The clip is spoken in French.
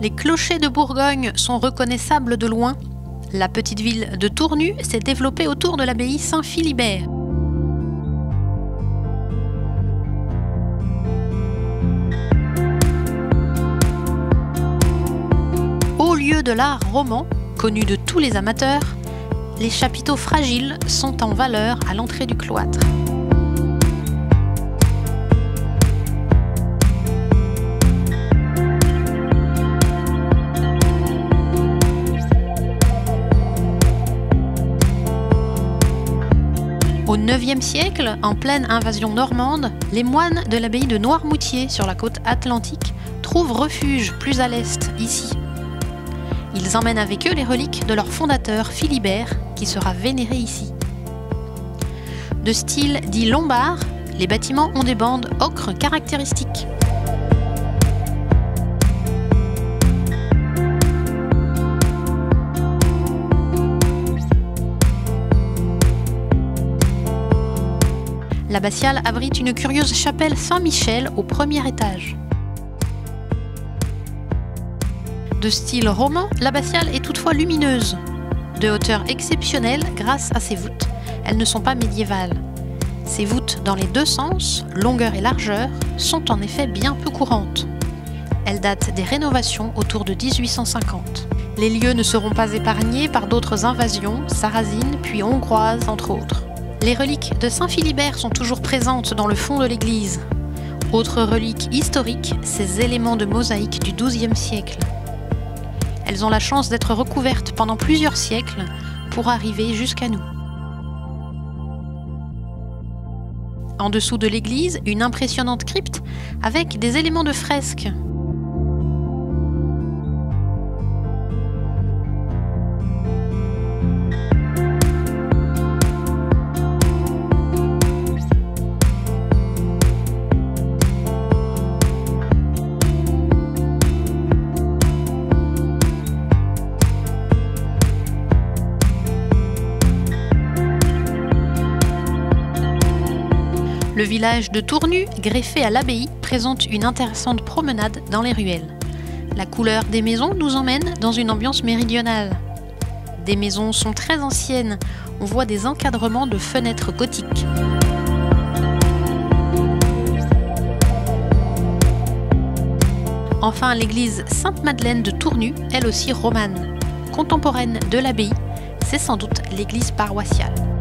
Les clochers de Bourgogne sont reconnaissables de loin. La petite ville de Tournu s'est développée autour de l'abbaye Saint-Philibert. Haut lieu de l'art roman, connu de tous les amateurs, les chapiteaux fragiles sont en valeur à l'entrée du cloître. Au IXe siècle, en pleine invasion normande, les moines de l'abbaye de Noirmoutier sur la côte atlantique trouvent refuge plus à l'est, ici. Ils emmènent avec eux les reliques de leur fondateur Philibert, qui sera vénéré ici. De style dit lombard, les bâtiments ont des bandes ocre caractéristiques. L'abbatiale abrite une curieuse chapelle Saint-Michel au premier étage. De style roman, l'abbatiale est toutefois lumineuse, de hauteur exceptionnelle grâce à ses voûtes. Elles ne sont pas médiévales. Ces voûtes dans les deux sens, longueur et largeur, sont en effet bien peu courantes. Elles datent des rénovations autour de 1850. Les lieux ne seront pas épargnés par d'autres invasions, sarrasines puis hongroises entre autres. Les reliques de Saint-Philibert sont toujours présentes dans le fond de l'église. Autre relique historique, ces éléments de mosaïque du XIIe siècle. Elles ont la chance d'être recouvertes pendant plusieurs siècles pour arriver jusqu'à nous. En dessous de l'église, une impressionnante crypte avec des éléments de fresque. Le village de Tournu, greffé à l'abbaye, présente une intéressante promenade dans les ruelles. La couleur des maisons nous emmène dans une ambiance méridionale. Des maisons sont très anciennes, on voit des encadrements de fenêtres gothiques. Enfin, l'église Sainte-Madeleine de Tournu, elle aussi romane. Contemporaine de l'abbaye, c'est sans doute l'église paroissiale.